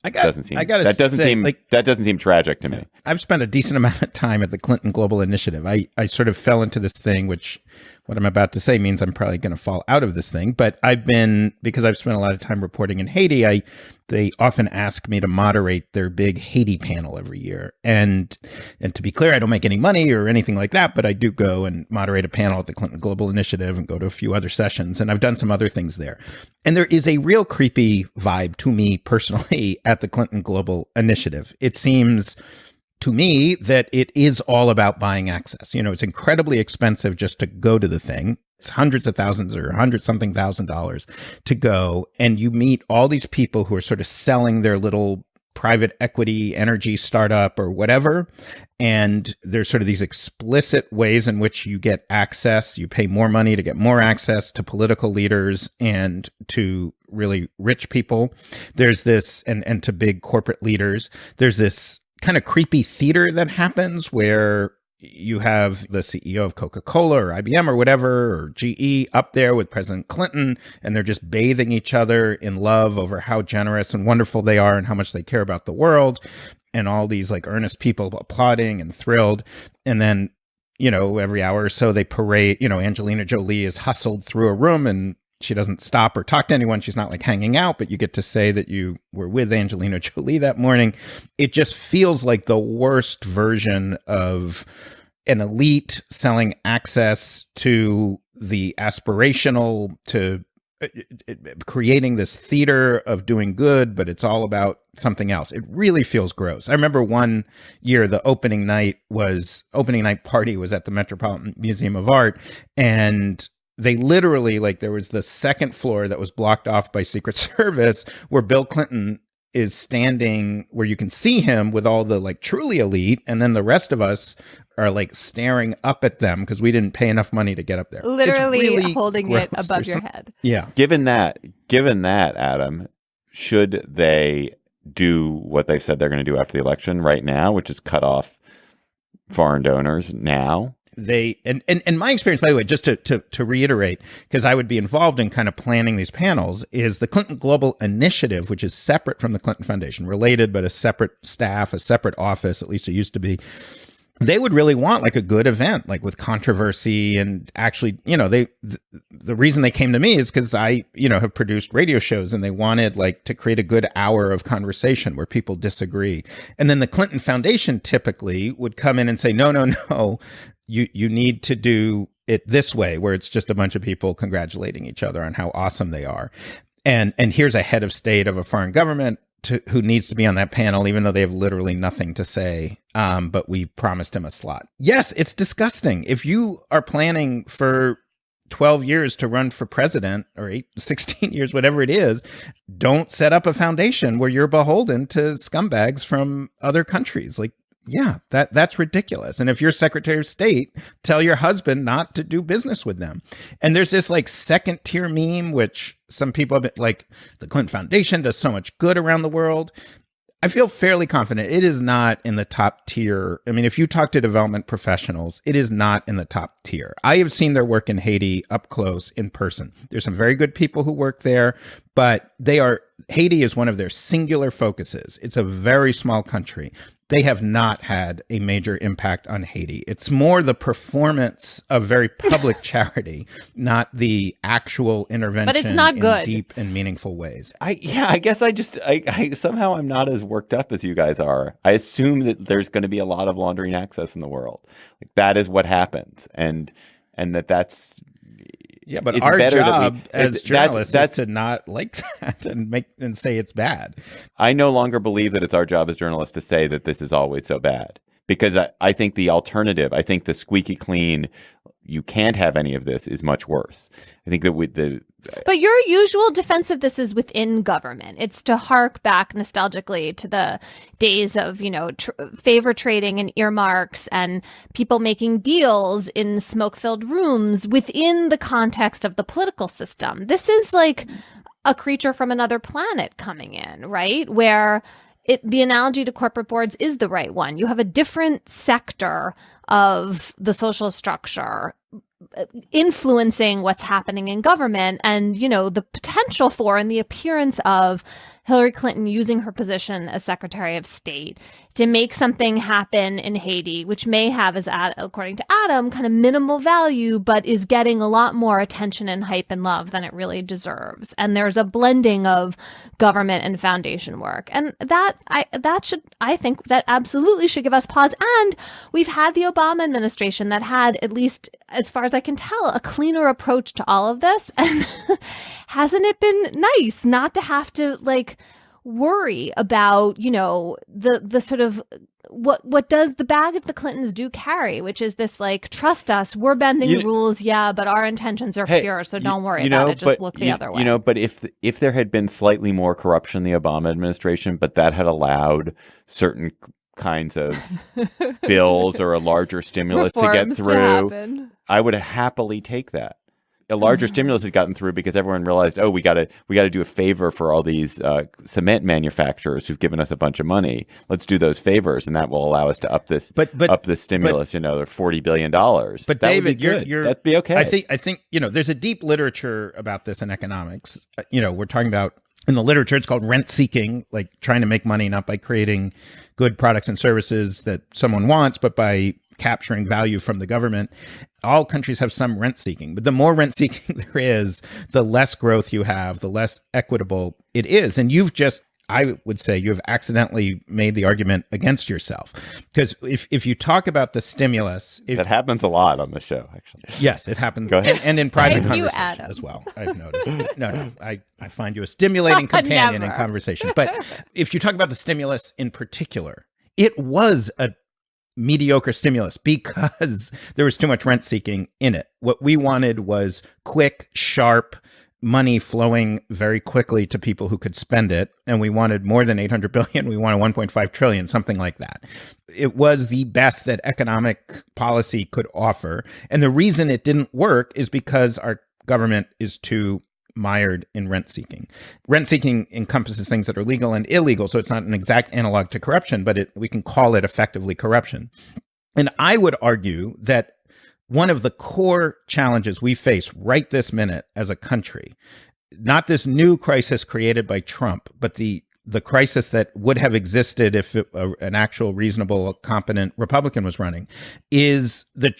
I that doesn't seem tragic to me. I've spent a decent amount of time at the Clinton Global Initiative. I sort of fell into this thing, which what I'm about to say means I'm probably going to fall out of this thing. But because I've spent a lot of time reporting in Haiti, they often ask me to moderate their big Haiti panel every year. And to be clear, I don't make any money or anything like that, but I do go and moderate a panel at the Clinton Global Initiative and go to a few other sessions. And I've done some other things there. And there is a real creepy vibe to me personally at the Clinton Global Initiative. It seems to me that it is all about buying access. It's incredibly expensive just to go to the thing. It's hundreds of thousands or $100-something thousand to go. And you meet all these people who are sort of selling their little private equity energy startup or whatever. And there's sort of these explicit ways in which you get access. You pay more money to get more access to political leaders and to really rich people. There's this, and to big corporate leaders. There's this kind of creepy theater that happens where you have the CEO of Coca-Cola or IBM or whatever, or GE up there with President Clinton, and they're just bathing each other in love over how generous and wonderful they are and how much they care about the world. And all these like earnest people applauding and thrilled. And then, every hour or so they parade, Angelina Jolie is hustled through a room and she doesn't stop or talk to anyone. She's not like hanging out, but you get to say that you were with Angelina Jolie that morning. It just feels like the worst version of an elite selling access to the aspirational, to creating this theater of doing good, but it's all about something else. It really feels gross. I remember one year the opening night party was at the Metropolitan Museum of Art, and they literally, there was the second floor that was blocked off by Secret Service where Bill Clinton is standing, where you can see him with all the truly elite, and then the rest of us are staring up at them because we didn't pay enough money to get up there. Literally really holding gross. it above your head. Yeah. Given that, Adam, should they do what they've said they're going to do after the election right now, which is cut off foreign donors now? They and my experience, by the way, just to reiterate, because I would be involved in kind of planning these panels, is the Clinton Global Initiative, which is separate from the Clinton Foundation, related, but a separate staff, a separate office, at least it used to be. They would really want a good event, with controversy, and actually, the reason they came to me is because I, have produced radio shows, and they wanted to create a good hour of conversation where people disagree. And then the Clinton Foundation typically would come in and say, no, you need to do it this way, where it's just a bunch of people congratulating each other on how awesome they are. And here's a head of state of a foreign government who needs to be on that panel, even though they have literally nothing to say, but we promised him a slot. Yes, it's disgusting. If you are planning for 12 years to run for president, or 16 years, whatever it is, don't set up a foundation where you're beholden to scumbags from other countries. Yeah, that's ridiculous. And if you're Secretary of State, tell your husband not to do business with them. And there's this second tier meme, which some people have been the Clinton Foundation does so much good around the world. I feel fairly confident it is not in the top tier. I mean, if you talk to development professionals, it is not in the top tier. I have seen their work in Haiti up close in person. There's some very good people who work there, but Haiti is one of their singular focuses. It's a very small country. They have not had a major impact on Haiti. It's more the performance of very public charity, not the actual intervention. But it's not good. In deep and meaningful ways. I guess I somehow I'm not as worked up as you guys are. I assume that there's going to be a lot of laundering access in the world. That is what happens, and that's. Yeah, but our job as journalists is to not like that and say it's bad. I no longer believe that it's our job as journalists to say that this is always so bad, because I think the alternative, I think the squeaky clean, you can't have any of this, is much worse. I think that But your usual defense of this is within government. It's to hark back nostalgically to the days of, favor trading and earmarks and people making deals in smoke-filled rooms within the context of the political system. This is like a creature from another planet coming in, right? Where the analogy to corporate boards is the right one. You have a different sector of the social structure influencing what's happening in government, and the potential for and the appearance of Hillary Clinton using her position as Secretary of State to make something happen in Haiti, which may have, according to Adam, kind of minimal value, but is getting a lot more attention and hype and love than it really deserves. And there's a blending of government and foundation work. And I think that absolutely should give us pause. And we've had the Obama administration that had, at least as far as I can tell, a cleaner approach to all of this. And hasn't it been nice not to have to worry about, the sort of what does the baggage the Clintons do carry, which is this trust us, we're bending the rules, but our intentions are pure, so don't worry about it, just look the other way. But if there had been slightly more corruption in the Obama administration, but that had allowed certain kinds of bills or a larger stimulus to get through, I would happily take that. A larger stimulus had gotten through because everyone realized, we got to do a favor for all these cement manufacturers who've given us a bunch of money. Let's do those favors, and that will allow us to up this stimulus. $40 billion. But that David, that'd be okay. I think there's a deep literature about this in economics. We're talking about. In the literature, it's called rent seeking, like trying to make money not by creating good products and services that someone wants, but by capturing value from the government. All countries have some rent seeking, but the more rent seeking there is, the less growth you have, the less equitable it is. And I would say you have accidentally made the argument against yourself. Because if you talk about the stimulus... that happens a lot on the show, actually. Yes, it happens. Go ahead. And in private conversation as well, I've noticed. No, I find you a stimulating companion in conversation. But if you talk about the stimulus in particular, it was a mediocre stimulus because there was too much rent seeking in it. What we wanted was quick, sharp money flowing very quickly to people who could spend it. And we wanted more than 800 billion. We wanted 1.5 trillion, something like that. It was the best that economic policy could offer. And the reason it didn't work is because our government is too mired in rent seeking. Rent seeking encompasses things that are legal and illegal. So it's not an exact analog to corruption, but we can call it effectively corruption. And I would argue that one of the core challenges we face right this minute as a country, not this new crisis created by Trump, but the crisis that would have existed if an actual reasonable, competent Republican was running, is the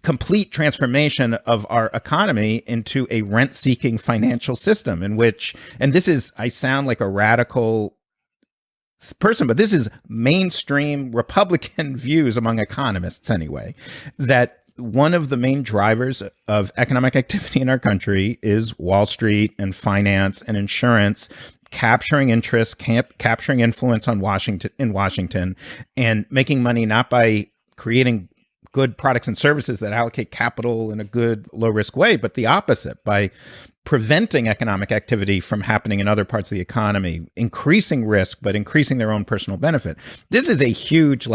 complete transformation of our economy into a rent-seeking financial system in which, and this is, I sound like a radical person, but this is mainstream Republican views among economists anyway, that one of the main drivers of economic activity in our country is Wall Street and finance and insurance capturing interest, capturing influence in Washington, and making money not by creating good products and services that allocate capital in a good, low-risk way, but the opposite, by preventing economic activity from happening in other parts of the economy, increasing risk, but increasing their own personal benefit. This is a huge,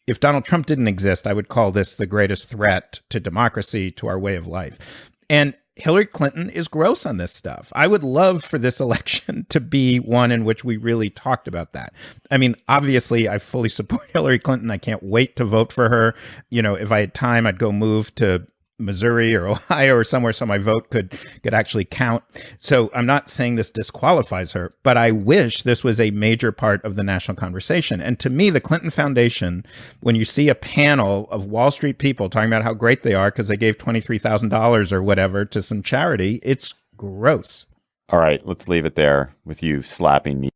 if Donald Trump didn't exist, I would call this the greatest threat to democracy, to our way of life. And Hillary Clinton is gross on this stuff. I would love for this election to be one in which we really talked about that. I mean, obviously, I fully support Hillary Clinton. I can't wait to vote for her. If I had time, I'd go move to Missouri or Ohio or somewhere so my vote could actually count. So I'm not saying this disqualifies her, but I wish this was a major part of the national conversation. And to me, the Clinton Foundation, when you see a panel of Wall Street people talking about how great they are because they gave $23,000 or whatever to some charity, it's gross. All right, let's leave it there with you slapping me.